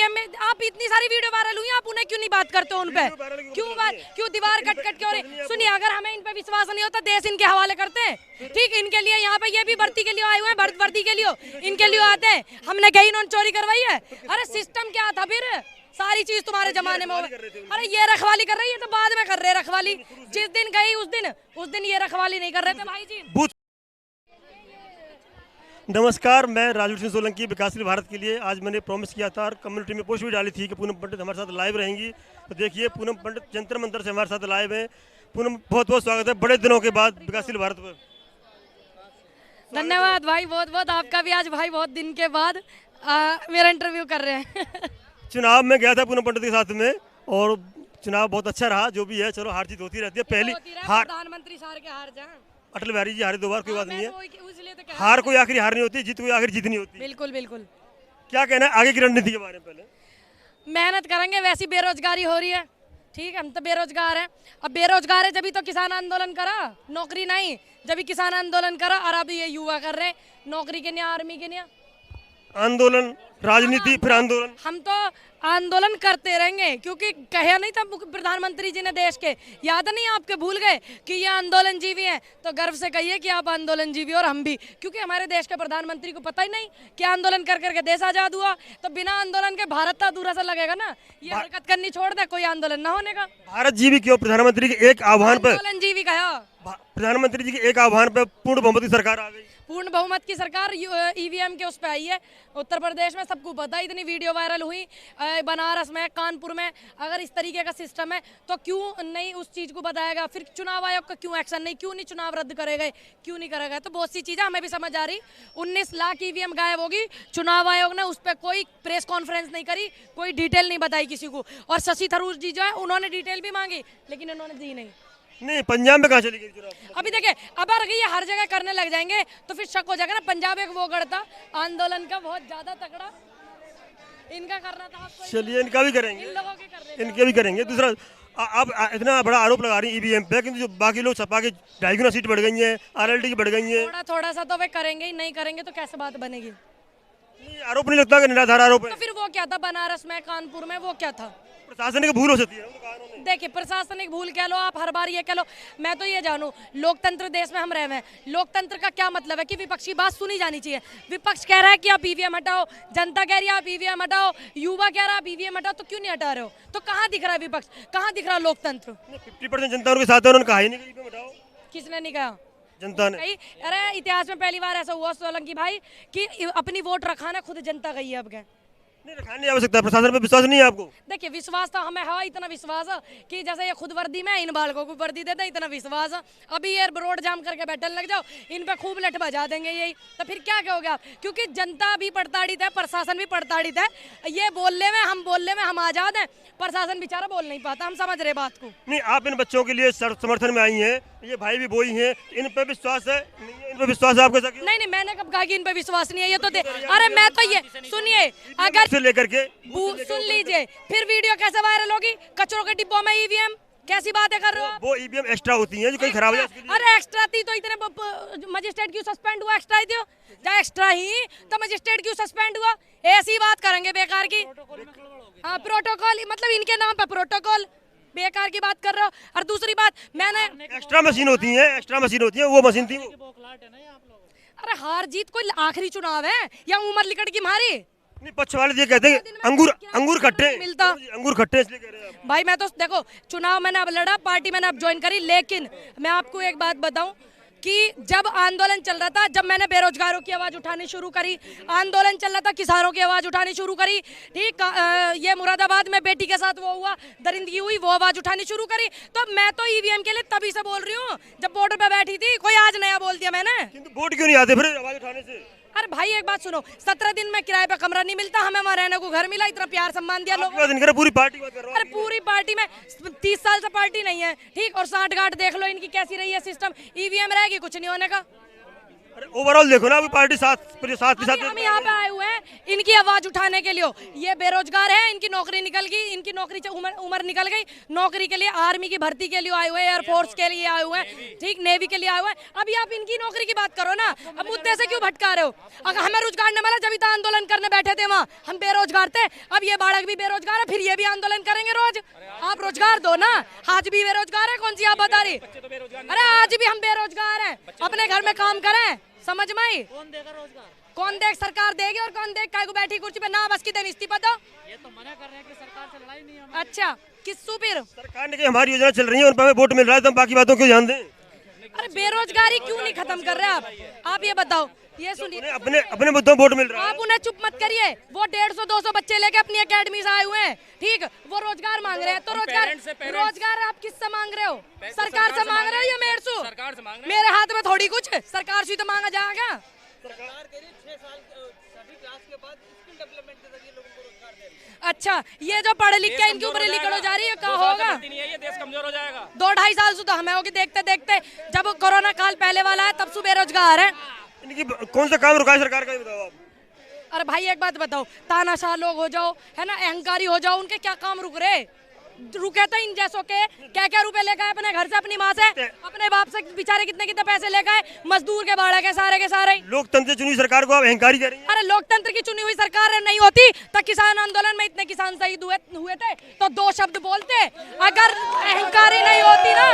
EVM में आप इतनी सारी वीडियो वायरल हुई, आप उन्हें क्यों नहीं बात करते उन पे? क्यों दीवार कट कट के? और सुनिए, अगर हमें इन पे विश्वास नहीं होता, देश इनके हवाले करते हैं। ठीक, इनके लिए यहाँ पे ये भी भर्ती के लिए आए हुए हैं, भर्ती के लिए इनके लिए आते हैं। हमने कहीं इन्होंने चोरी करवाई है? अरे सिस्टम क्या था फिर? सारी चीज तुम्हारे जमाने में। अरे ये रखवाली कर रही है तो बाद में कर रहे हैं रखवाली। जिस दिन गई उस दिन ये रखवाली नहीं कर रहे थे भाई जी। नमस्कार, मैं राजवीर सिंह सोलंकी, विकासशील भारत के लिए। आज मैंने प्रॉमिस किया था और कम्युनिटी में पोस्ट भी डाली थी कि पूनम पंडित हमारे साथ लाइव रहेंगी। तो देखिए, पूनम पंडित जंतर मंतर से हमारे साथ लाइव है। पूनम, बहुत बहुत स्वागत है बड़े दिनों के बाद विकासशील भारत पर। धन्यवाद भाई, बहुत बहुत आपका भी। आज भाई बहुत दिन के बाद मेरा इंटरव्यू कर रहे हैं। चुनाव में गया था पूनम पंडित के साथ में और चुनाव बहुत अच्छा रहा। जो भी है, चलो हार जीत होती रहती है। पहली हार प्रधानमंत्री सार के हार जाए, अटल बिहारी जी हारे 2 बार, कोई बात नहीं है। तो हार कोई आखिरी हार नहीं होती, जीत कोई आखिरी जीत नहीं होती। बिल्कुल बिल्कुल। क्या कहना है आगे की रणनीति के बारे में? पहले मेहनत करेंगे, वैसी बेरोजगारी हो रही है। ठीक है, हम तो बेरोजगार हैं। अब बेरोजगार है जब तो किसान आंदोलन करा, नौकरी नहीं, जब किसान आंदोलन करा। और अब ये युवा कर रहे हैं नौकरी के लिए, आर्मी के लिए आंदोलन, राजनीति, फिर आंदोलन। हम तो आंदोलन करते रहेंगे, क्योंकि कहा नहीं था प्रधानमंत्री जी ने देश के, याद नहीं आपके, भूल गए कि ये आंदोलन जीवी हैं? तो गर्व से कहिए कि आप आंदोलन जीवी और हम भी, क्योंकि हमारे देश के प्रधानमंत्री को पता ही नहीं कि आंदोलन कर करके देश आजाद हुआ। तो बिना आंदोलन के भारत तो अधूरा सा लगेगा ना। ये हरकत करनी छोड़ दे, कोई आंदोलन ना होने का। भारत जीवी क्यों? प्रधानमंत्री के एक आह्वान पर, आंदोलन जीवी कहा, प्रधानमंत्री जी के एक आह्वान पर पूर्ण बहुमत की सरकार आ गई। पूर्ण बहुमत की सरकार ईवीएम के उस पर आई है। उत्तर प्रदेश में सबको पता, इतनी वीडियो वायरल हुई, बनारस में, कानपुर में। अगर इस तरीके का सिस्टम है तो क्यों नहीं उस चीज़ को बताएगा? फिर चुनाव आयोग का क्यों एक्शन नहीं? क्यों नहीं चुनाव रद्द करेगा? क्यों नहीं करेगा? तो बहुत सी चीज़ें हमें भी समझ आ रही। 19 लाख ईवीएम गायब होगी, चुनाव आयोग ने उस पर कोई प्रेस कॉन्फ्रेंस नहीं करी, कोई डिटेल नहीं बताई किसी को। और शशि थरूर जी जो है, उन्होंने डिटेल भी मांगी लेकिन उन्होंने दी नहीं। पंजाब में कहाँ चली गई चुनाव? अभी देखिए, अब अगर ये हर जगह करने लग जाएंगे तो फिर शक हो जाएगा ना। पंजाब एक वो गढ़ था आंदोलन का, बहुत ज्यादा तगड़ा, इनका करना था। चलिए, इनका भी करेंगे, इन लोगों के कर इनके भी करेंगे। दूसरा, आप इतना बड़ा आरोप लगा रही हैं ईवीएम पे, किंतु जो बाकी लोग सपा के 2.5 गुना सीट बढ़ गई है, आरएलडी की बढ़ गई है। थोड़ा सा तो वे करेंगे ही, नहीं करेंगे तो कैसे बात बनेगी? आरोप नहीं लगता कि निराधार आरोप है? तो फिर वो क्या था बनारस में, कानपुर में, वो क्या था? प्रशासनिक भूल हो सकती है। देखिए, प्रशासनिक भूल कह लो आप, हर बार ये कह लो। मैं तो ये जानूं, लोकतंत्र देश में हम रहे हैं। लोकतंत्र का क्या मतलब है कि विपक्ष की बात सुनी जानी चाहिए। विपक्ष कह रहा है कि आप ईवीएम हटाओ, जनता कह रही है आप ईवीएम हटाओ, युवा कह रहा है आप ईवीएम हटाओ, तो क्यों नहीं हटा रहे हो? तो कहाँ दिख रहा है विपक्ष, कहाँ दिख रहा है लोकतंत्र? 50% जनता उनके साथ है, उन्होंने कहा ही नहीं कि ईवीएम हटाओ। किसने नहीं कहा? जनता ने। अरे इतिहास में पहली बार ऐसा हुआ सोलंकी भाई कि अपनी वोट रखाना खुद जनता गई है। अब क्या नहीं रखा नहीं आवश्यकता, प्रशासन पे विश्वास नहीं है आपको? देखिए, विश्वास तो हमें है, इतना विश्वास है कि जैसे ये खुद वर्दी में, इन बालकों को वर्दी देते हैं, इतना विश्वास है। अभी ये रोड जाम करके बैठने लग जाओ, इन पे खूब लठ बजा देंगे यही, तो फिर क्या कहोगे आप? क्योंकि जनता भी प्रताड़ित है, प्रशासन भी प्रताड़ित है। ये बोलने में, हम बोलने में हम आजाद हैं, प्रशासन बेचारा बोल नहीं पाता। हम समझ रहे बात को। नहीं, आप इन बच्चों के लिए समर्थन में आई हैं, ये भाई भी बोई हैं, इन पे विश्वास है? इन पे विश्वास है आपके? नहीं, मैंने कब कहा कि इन पे विश्वास नहीं है? ये तो अरे मैं तो ये सुनिए, अगर से लेकर के सुन लीजिए, फिर वीडियो कैसे वायरल होगी? कचरों के डिब्बों में ईवीएम, कैसी बातें कर रहे हो? वो ईवीएम एक्स्ट्रा होती हैं जो कहीं खराब हो जाए। अरे एक्स्ट्रा थी तो इतने मजिस्ट्रेट क्यों सस्पेंड हुआ? एक्स्ट्रा ही थी, जब एक्स्ट्रा ही तो मजिस्ट्रेट क्यों सस्पेंड हुआ? ऐसी बात करेंगे बेकार की। हाँ, प्रोटोकॉल, मतलब इनके नाम पे प्रोटोकॉल, बेकार की बात कर रहे हो। और दूसरी बात, मैंने एक्स्ट्रा मशीन होती है, एक्स्ट्रा मशीन होती है, वो मशीन थी। अरे हार जीत कोई आखिरी चुनाव है या उम्र लिकट की मारी? नहीं, पक्ष वाले ये कहते हैं अंगूर खट्टे मिलता, अंगूर खट्टे इसलिए कह रहे हैं। भाई मैं तो देखो, चुनाव मैंने अब लड़ा, पार्टी मैंने अब ज्वाइन करी, लेकिन मैं आपको एक बात बताऊं कि जब आंदोलन चल रहा था, जब मैंने बेरोजगारों की आवाज उठानी शुरू करी, आंदोलन चल रहा था, किसानों की आवाज उठानी शुरू करी, ठीक, ये मुरादाबाद में बेटी के साथ वो हुआ, दरिंदगी हुई, वो आवाज उठानी शुरू करी। तो मैं तो ईवीएम के लिए तभी से बोल रही हूँ जब बॉर्डर पे बैठी थी। कोई आज नया बोल दिया मैंने? वोट क्यों नहीं आते फिर आवाज उठाने से? अरे भाई एक बात सुनो, 17 दिन में किराए पे कमरा नहीं मिलता, हमें वहाँ रहने को घर मिला, इतना प्यार सम्मान दिया लोगों ने। पूरी पार्टी बात कर रहा हूं। अरे पूरी पार्टी में 30 साल से पार्टी नहीं है, ठीक, और 60 गांठ देख लो इनकी कैसी रही है सिस्टम। ईवीएम रहेगी, कुछ नहीं होने का। ओवरऑल देखो ना, अभी पार्टी साथ साथ के साथ हम यहाँ पे आए हुए हैं इनकी आवाज उठाने के लिए। ये बेरोजगार है, इनकी नौकरी निकल गई, इनकी नौकरी उम्र निकल गई, नौकरी के लिए आर्मी की भर्ती के लिए आए हुए हैं, एयरफोर्स के लिए आए हुए हैं, ठीक, नेवी के लिए आए हुए हैं। अभी आप इनकी नौकरी की बात करो ना, अब मुद्दे से क्यों भटका रहे हो? अगर हमें रोजगार न मिला जब आंदोलन करने बैठे थे वहाँ, हम बेरोजगार थे। अब ये बालक भी बेरोजगार है, फिर ये भी आंदोलन करेंगे रोज। आप रोजगार दो ना, आज भी बेरोजगार है, कौन सी आप बता रही? अरे आज भी हम बेरोजगार हैं, अपने घर में काम करें, समझ में आई? कौन देगा रोजगार? कौन देख? सरकार देगी, और कौन देख काय को बैठी कुर्सी पे ना बस की देन इस्तीफा दो। ये तो मना कर रहे हैं कि सरकार से लड़ाई नहीं है। अच्छा, किस्सू फिर सरकार ने कही हमारी योजना चल रही है, उन पर हमें वोट मिल रहा है, तो हम बाकी बातों को ध्यान दें। अरे बेरोजगारी क्यों नहीं खत्म कर रहे आप ये बताओ। ये सुनिए, अपने अपने मुद्दों पर वोट मिल रहा है। आप उन्हें चुप मत करिए। वो 150-200 बच्चे लेके अपनी एकेडमी से आए हुए हैं, ठीक, वो रोजगार मांग रहे हैं। तो रोजगार आप किससे मांग रहे हो? सरकार से मांग रहे हो या मेरे से? सरकार से मांग रहे हैं। मेरे हाथ में थोड़ी कुछ, सरकार से तो मांगा जाएगा। सरकार कह रही है 6 साल सभी क्लास के बाद स्किल डेवलपमेंट के जरिए लोगों को रोजगार दे रही है। अच्छा, ये जो पढ़ लिख के इनके ऊपर लिखड़ हो जा रही है, क्या होगा? ये देश कमजोर हो जाएगा। 2-2.5 साल से तो हमें होगी देखते देखते, जब कोरोना काल पहले वाला है तब से बेरोजगार है। इनकी कौन सा काम रुका है सरकार का, ये बताओ आप। अरे भाई एक बात बताओ, तानाशाह लोग हो जाओ, है ना, अहंकारी हो जाओ, उनके क्या काम रुक रहे? रुके तो इन जैसों के क्या रुपए ले गए अपने घर से, अपनी माँ से, अपने बाप से बेचारे कितने कितने पैसे ले गए, मजदूर के भाड़ा के सारे। लोकतंत्र से चुनी सरकार को आप अहंकारी कह रही हैं। अरे लोकतंत्र की चुनी हुई सरकार नहीं होती तो किसान आंदोलन में इतने किसान शहीद हुए थे तो 2 शब्द बोलते। अगर अहंकारी नहीं होती ना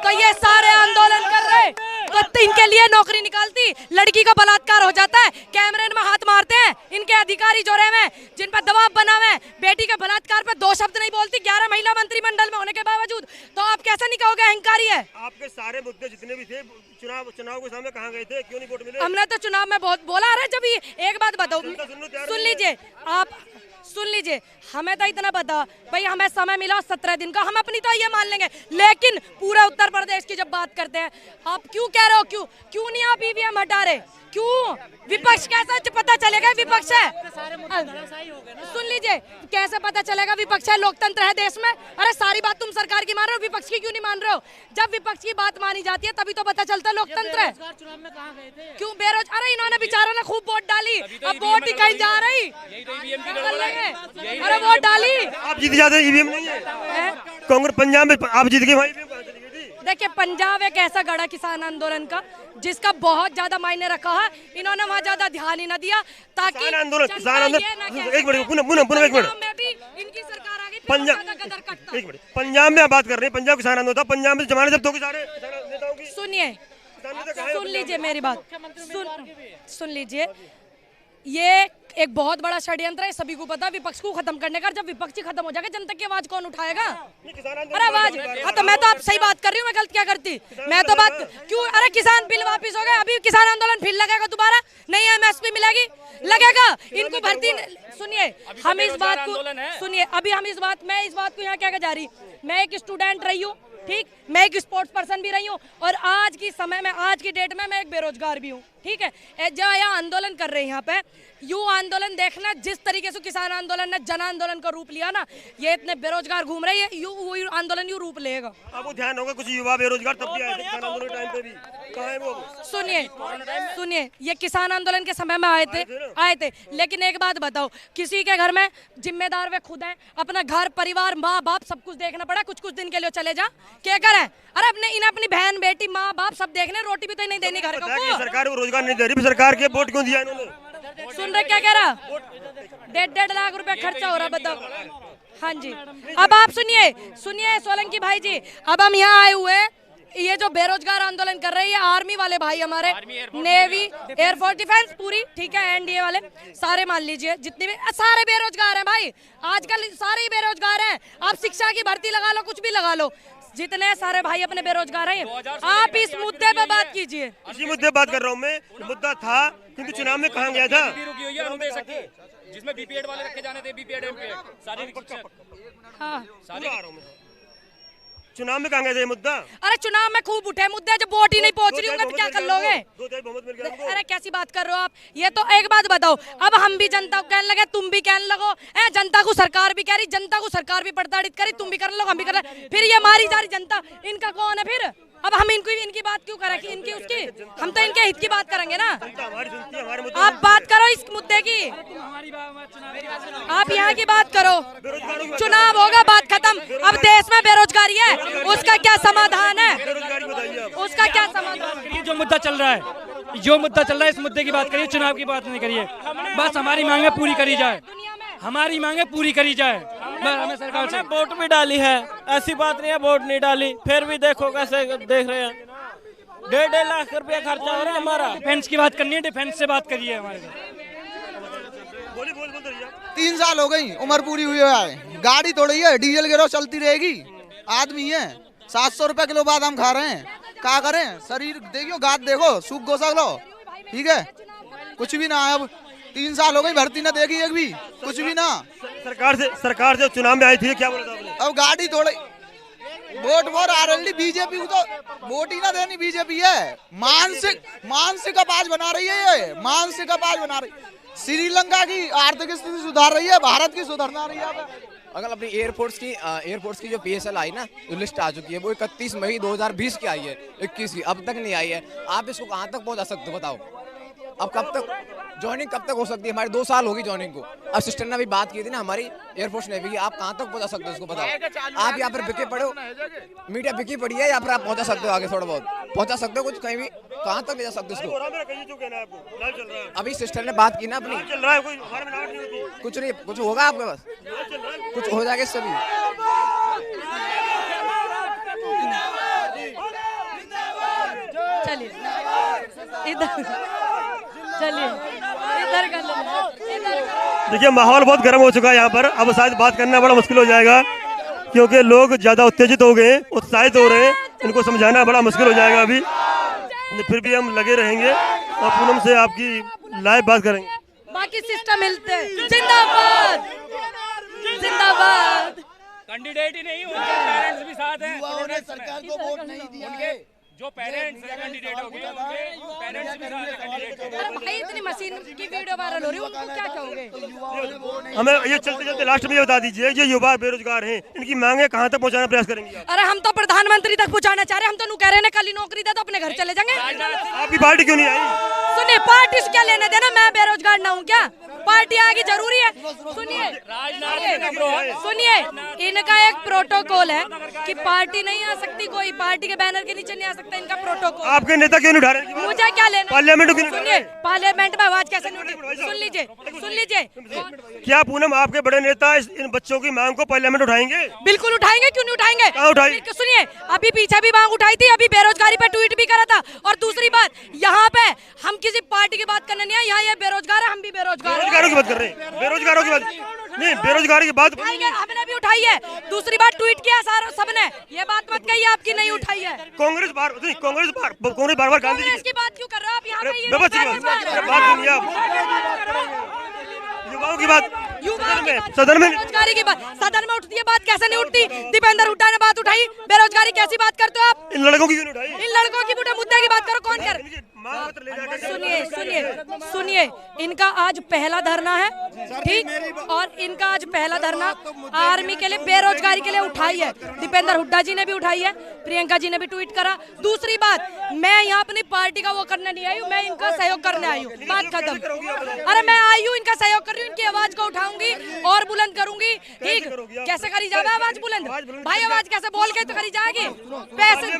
तो ये सारे आंदोलन कर रहे, तो इनके लिए नौकरी निकालती। लड़की का बलात्कार हो जाता है, कैमरे में हाथ मारते हैं इनके अधिकारी जो रहे हैं, जिन पर दबाव बना हुआ है, बेटी के बलात्कार पे 2 शब्द नहीं बोलती, 11 महिला मंत्रिमंडल में होने के बावजूद। तो आप कैसे नहीं कहोगे अहंकारी है? आपके सारे मुद्दे जितने भी थे चुनाव के सामने कहाँ गए थे, क्यों नहीं वोट मिले? हमने तो चुनाव में बहुत बोला। अरे जब एक बात बताओ, सुन लीजिए आप, सुन लीजिए, हमें तो इतना पता भाई, हमें समय मिला 17 दिन का, हम अपनी तो ये मान लेंगे, लेकिन पूरा उत्तर प्रदेश की जब बात करते हैं, आप क्यों कह रहे हो, क्यों नहीं आप ईवीएम हटा रहे? क्यों? विपक्ष कैसा पता चलेगा विपक्ष है? सुन लीजिए, कैसे पता चलेगा विपक्ष है? लोकतंत्र है देश में। अरे सारी बात तुम सरकार की मान रहे हो, विपक्ष की क्यों नहीं मान रहे हो? जब विपक्ष की बात मानी जाती है तभी तो पता चलता है लोकतंत्र है। चुनाव में कहाँ गए थे? क्यों बेरोजगार? अरे इन्होंने बेचारों ने खूब वोट डाली, अब वोट ही कहीं जा रही। अरे वोट डाली, आप जीत जाते, ईवीएम नहीं है। कांग्रेस पंजाब में आप जीत गए, वहाँ ईवीएम कहाँ चली गई थी? देखिए पंजाब एक ऐसा गढ़ा किसान आंदोलन का जिसका बहुत ज्यादा मायने रखा है, इन्होंने वहाँ ज्यादा ध्यान ही न दिया ताकि किसान आंदोलन एक मिनट पुनः एक मिनट इनकी सरकार आ गई, पंजाब एक मिनट, पंजाब में आप बात कर रहे हैं, पंजाब किसान आंदोलन था, पंजाब में जमाने जब्त होगी सारे नेताओं की। सुन लीजिए मेरी बात, सुन लीजिए, ये एक बहुत बड़ा षड्यंत्र है, सभी को पता, विपक्ष को खत्म करने का। जब विपक्ष ही खत्म हो जाएगा, जनता की आवाज कौन उठाएगा? अरे आवाज, हाँ तो मैं तो आप सही बात कर रही हूँ, मैं गलत क्या करती? मैं तो बात क्यों? अरे किसान बिल वापस हो गए, अभी किसान आंदोलन फिर लगेगा दोबारा, नहीं एमएसपी मिलेगी, लगेगा इनको भर्ती। सुनिए, हम इस बात को सुनिए, अभी हम मैं इस बात को यहाँ क्या जा रही, मैं एक स्टूडेंट रही हूँ, ठीक, मैं एक स्पोर्ट्स पर्सन भी रही हूँ, और आज की समय में, आज की डेट में मैं एक बेरोजगार भी हूँ, ठीक है। जो यहाँ आंदोलन कर रहे हैं यहाँ पे, यू आंदोलन देखना, जिस तरीके से किसान आंदोलन ने जन आंदोलन का रूप लिया ना, ये इतने बेरोजगार घूम रहे हैं, यू आंदोलन यू रूप लेगा। आपको ध्यान होगा कुछ युवा बेरोजगार तब भी आए थे किसान आंदोलन के टाइम पे भी, कहाँ है वो? सुनिए, ये किसान आंदोलन के समय में आए थे, लेकिन एक बात बताओ, किसी के घर में जिम्मेदार वे खुद हैं, अपना घर परिवार माँ बाप सब कुछ देखना पड़ा, कुछ दिन के लिए चले जा, क्या करें? अरे अपनी बहन बेटी माँ बाप सब देखने, रोटी भी तो नहीं देनी घर को। सरकार को रोजगार नहीं दे रही, सरकार के वोट क्यों दिया इन्होंने? सुन रहे क्या कह रहा? 1.5 लाख रुपए खर्चा हो रहा, बताओ। हाँ जी, अब आप सुनिए सोलंकी भाई जी, अब हम यहाँ आए हुए, ये जो बेरोजगार आंदोलन कर रहे हैं, आर्मी वाले भाई हमारे, नेवी, एयरफोर्स, डिफेंस पूरी, ठीक है, एनडीए वाले सारे मान लीजिए, जितने भी सारे बेरोजगार हैं भाई, आजकल सारे ही बेरोजगार हैं। आप शिक्षा की भर्ती लगा लो, कुछ भी लगा लो, जितने सारे भाई अपने बेरोजगार हैं। आप इस मुद्दे पे बात कीजिए। इसी मुद्दे बात कर रहा हूँ मैं, मुद्दा था क्योंकि चुनाव में कहाँ गया था, जिसमें बीपीएड वाले रखे जाने थे, बीपीएड एमपीएड सारी। हाँ, चुनाव में कहाँ गए थे ये मुद्दा? अरे चुनाव में खूब उठे मुद्दे, जब वोट ही नहीं पहुंच रही होंगे तो क्या कर लोगे? अरे कैसी बात कर रहे हो आप? ये तो एक बात बताओ, अब हम भी जनता को कहने लगे, तुम भी कहने लगो, जनता को सरकार भी कह रही, जनता को सरकार भी प्रताड़ित करी, तुम भी कर लो, हम भी कर रहे, फिर ये मारी जा रही जनता, इनका कौन है फिर? अब हम इनकी बात क्यों करें कि इनकी उसकी, हम तो इनके हित की बात करेंगे ना। हमारी सुनती है, हमारे मुद्दे आप बात करो इस मुद्दे की, आप यहाँ की बात करो। चुनाव होगा, बात खत्म। अब देश में बेरोजगारी है, उसका क्या समाधान है, बेरोजगारी बताइए आप। उसका क्या समाधान? ये जो मुद्दा चल रहा है, जो मुद्दा चल रहा है, इस मुद्दे की बात करिए, चुनाव की बात नहीं करिए। बस हमारी मांगे पूरी करी जाए, हमारी मांगे पूरी करी जाए। बस हमें सरकार से वोट भी डाली है, ऐसी बात नहीं है वोट नहीं डाली, फिर भी देखो कैसे देख रहे हैं। 1.5 लाख रुपया खर्चा हो रहा है हमारा। डिफेंस की बात करनी है, डिफेंस से बात करिए हमारे। बोल 3 साल हो गई, उम्र पूरी हुई है, गाड़ी थोड़ी है, डीजल गिरो चलती रहेगी। आदमी है, 700 रुपए किलो बादाम खा रहे हैं, क्या करें? शरीर देखियो, गाद देखो, सूख गोसा लो, ठीक है, कुछ भी ना है। अब 3 साल हो गई, भर्ती ना देखी एक भी, कुछ भी ना। सरकार से चुनाव में आई थी, क्या बोला था आपने? अब गाड़ी थोड़ी, वोट वोट आ रही बीजेपी को, तो वोट ही ना देनी बीजेपी है। मानसिक अपाज बना रही है ये, मानसिक अपाज बना रही। श्रीलंका की आर्थिक स्थिति सुधार रही है, भारत की सुधरना रही है। अगर अपनी एयरफोर्स की जो PSL आई ना, जो लिस्ट आ चुकी है, वो 31 मई 2020 की आई है, 21 की अब तक नहीं आई है। आप इसको कहाँ तक पहुँचा सकते हो बताओ? अब कब तक ज्वाइनिंग कब तक हो सकती है? हमारी 2 साल होगी ज्वाइनिंग को। अब सिस्टर ने अभी बात की थी ना हमारी एयरफोर्स नेवी की, आप कहाँ तक पहुँचा सकते हो इसको बताओ? आप यहाँ पर बिके पड़े हो, मीडिया बिकी पड़ी है, यहाँ पर आप पहुँचा सकते हो आगे, थोड़ा बहुत पहुँचा सकते हो, कुछ कहीं भी कहाँ तक ले जा सकते हो इसको? अभी सिस्टर ने बात की ना अपनी, कुछ नहीं, कुछ होगा आपके पास, कुछ हो जाएगा इससे भी। चलिए इधर, चलिए इधर कर लो। देखिए माहौल बहुत गर्म हो चुका है यहाँ पर, अब शायद बात करना बड़ा मुश्किल हो जाएगा, क्योंकि लोग ज़्यादा उत्तेजित हो गए, उत्साहित हो रहे हैं, इनको समझाना बड़ा मुश्किल हो जाएगा अभी। फिर भी हम लगे रहेंगे और पूनम से आपकी लाइव बात करेंगे। बाकी सिस्टम मिलते, जिंदाबाद जिंदाबाद। कैंडिडेट ही नहीं, उनके पेरेंट्स भी साथ हैं। उन्होंने सरकार को वोट नहीं दिया है। जो पेरेंट्स कैंडिडेट हो गए, उनके पेरेंट्स भी साथ हैं कैंडिडेट के। अरे भाई इतनी मशीन की वीडियो वायरल हो रही है, उनको क्या कहोगे? हमें ये चलते लास्ट में ये बता दीजिए, ये युवा बेरोजगार हैं, इनकी मांगे कहाँ तक पहुँचाने का प्रयास करेंगे आप? अरे हम तो प्रधानमंत्री तक पहुंचाना चाह रहे हैं, हम तो कह रहे हैं कल ही नौकरी दे तो अपने घर चले जाएंगे। आपकी पार्टी क्यों नहीं आई? सुनिए, पार्टी से क्या लेने देना, मैं बेरोजगार ना हूँ क्या? पार्टी आएगी जरूरी है। सुनिए, इनका एक प्रोटोकॉल है कि पार्टी नहीं आ सकती, कोई पार्टी के बैनर के नीचे नहीं आ सकता, इनका प्रोटोकॉल। आपके नेता क्यों नहीं उठा रहे? मुझे क्या लेना? पार्लियामेंट क्यों नहीं उठा सुनिए, रहे? पार्लियामेंट में आवाज कैसे नहीं उठी? सुन लीजिए। क्या पूनम आपके बड़े नेता इन बच्चों की मांग को पार्लियामेंट उठाएंगे? बिल्कुल उठाएंगे, क्यों नहीं उठाएंगे? कहाँ उठाई? सुनिए, अभी पीछे भी मांग उठाई थी, अभी बेरोजगारी पे ट्वीट भी करा था। और दूसरी बात, यहाँ पे हम किसी पार्टी की बात करने नहीं है, यहाँ ये बेरोजगार है, हम भी बेरोजगार हैं। बेरोजगारों की बात कर रहे हैं, बेरोजगारों की बात नहीं, बेरोजगारी की बात उठाएंगे, हमने भी उठाई है। दूसरी बात ट्वीट किया सारा सबने, ये बात मत कहिए आपकी नहीं उठाई है। कांग्रेस बार बार गांधी जी कांग्रेस की बात क्यों कर रहे हो आप यहाँ पे? ये युवाओं की बात सदन में बेरोजगारी की बात सदन में उठती है, बात कैसे नहीं उठती? दीपेंद्र हुड्डा ने बात उठाई, बेरोजगारी कैसी बात करते हो आप? इन लड़कों की क्यों नहीं उठाई? इन लड़कों की मुद्दे की बात करो, कौन कर? सुनिए, इनका आज पहला धरना है, ठीक, और इनका आज पहला धरना आर्मी के लिए, बेरोजगारी के लिए उठाई है। दीपेंद्र हुड्डा जी ने भी उठाई है, प्रियंका जी ने भी ट्वीट करा। दूसरी बात, मैं यहाँ अपनी पार्टी का वो करने नहीं आई हूँ, मैं इनका सहयोग करने आई हूँ, बात खत्म। अरे मैं आई हूँ, इनका सहयोग कर रही हूँ, इनकी आवाज को उठाऊंगी और बुलंद करूंगी, ठीक? कैसे करी जाए आवाज बुलंद? भाई आवाज कैसे बोल के तो करी जाएगी? पैसे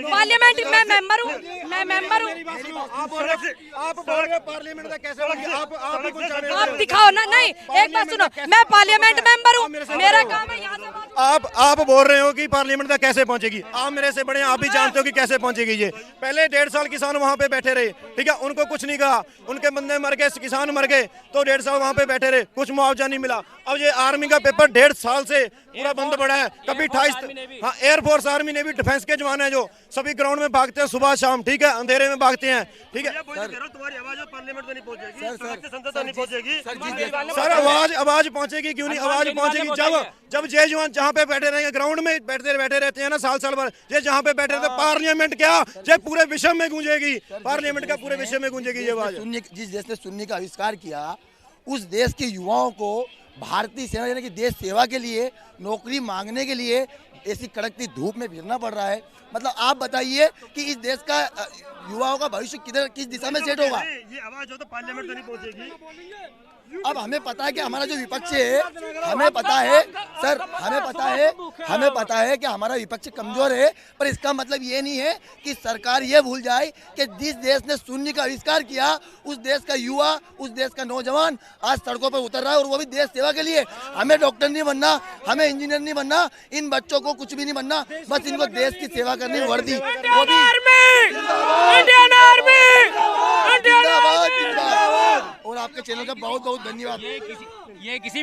पार्लियामेंट में मेंबर हूँ, मैं मेंबर हूँ। पार्लियामेंट में कैसे आप दिखाओ ना। नहीं, एक बात सुनो, मैं पार्लियामेंट मेंबर हूँ, मेरा काम है यहाँ से। आप बोल रहे हो कि पार्लियामेंट तक कैसे पहुंचेगी? आप मेरे से बड़े, आप भी जानते हो कि कैसे पहुंचेगी ये। पहले 1.5 साल किसान वहां पे बैठे रहे, ठीक है, उनको कुछ नहीं कहा, उनके बंदे मर गए, किसान मर गए, तो 1.5 साल वहां पे बैठे रहे, कुछ मुआवजा नहीं मिला। अब ये आर्मी का पेपर 1.5 साल से पूरा बंद पड़ा है। कभी 28, हाँ, एयरफोर्स आर्मी ने भी डिफेंस के जवान है जो सभी ग्राउंड में भागते हैं सुबह शाम, ठीक है, अंधेरे में भागते हैं, ठीक है। तुम्हारी आवाज पार्लियामेंट में नहीं पहुंचेगी, संसद तक नहीं पहुंचेगी। सर आवाज पहुंचेगी क्यों नहीं? आवाज पहुंचेगी जब जय जवान जहाँ पे बैठे रहेंगे, ग्राउंड में बैठे रहते हैं ना साल भर, ये जहाँ पे बैठे रहते, पार्लियामेंट क्या, ये पूरे विश्व में गूंजेगी, पार्लियामेंट का पूरे विश्व में गूंजेगी ये आवाज। जिस देश ने शून्य का आविष्कार किया, उस देश के युवाओं को भारतीय सेना यानी कि देश सेवा के लिए, नौकरी मांगने के लिए ऐसी कड़कती धूप में फिरना पड़ रहा है। मतलब आप बताइए कि इस देश का युवाओं का भविष्य किधर किस दिशा में सेट होगा। ये आवाज हो तो पार्लियामेंट तक नहीं पहुंचेगी। अब हमें पता है कि हमारा जो विपक्ष है, हमें पता है सर, हमें पता है कि हमारा विपक्ष कमजोर है, पर इसका मतलब ये नहीं है कि सरकार ये भूल जाए कि जिस देश ने शून्य का आविष्कार किया, उस देश का युवा, उस देश का नौजवान आज सड़कों पर उतर रहा है, और वो भी देश सेवा के लिए। हमें डॉक्टर नहीं बनना, हमें इंजीनियर नहीं बनना, इन बच्चों को कुछ भी नहीं बनना, बस इनको देश की सेवा करनी है। वर्दी वो भी जिंदाबाद जिंदाबाद। और आपके चैनल का बहुत बहुत धन्यवाद। ये किसी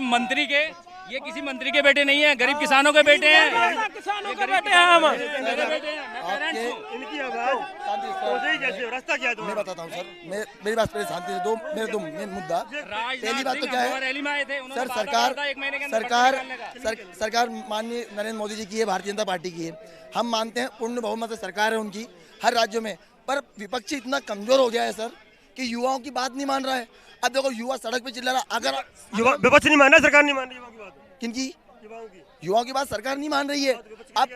मंत्री के बेटे नहीं है, गरीब किसानों के बेटे हैं। किसानों के बेटे हैं हम। इनकी आवाज पहुंचेगी कैसे? रास्ता क्या है? मैं बताता हूँ सर, मेरी बात पहले शांति से दो, मेरे दो मेन मुद्दा। पहली बात तो क्या है सर, सरकार माननीय नरेंद्र मोदी जी की है, भारतीय जनता पार्टी की है। हम मानते हैं पूर्ण बहुमत से सरकार है उनकी हर राज्यों में, पर विपक्ष इतना कमजोर हो गया है सर कि युवाओं की बात नहीं मान रहा है। अब देखो युवा सड़क पे चिल्ला रहा, अगर युवा विपक्ष नहीं मान रहा, सरकार नहीं मान रही युवाओं की बात। किनकी? युवाओं की बात सरकार नहीं मान रही है। अब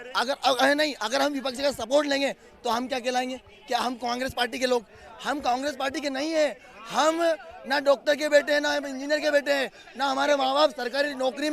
अगर हम विपक्ष का सपोर्ट लेंगे तो हम क्या कहलाएंगे? क्या हम कांग्रेस पार्टी के लोग? हम कांग्रेस पार्टी के नहीं है। हम ना डॉक्टर के बेटे हैं, ना इंजीनियर के बेटे हैं, ना हमारे माँ बाप सरकारी नौकरी में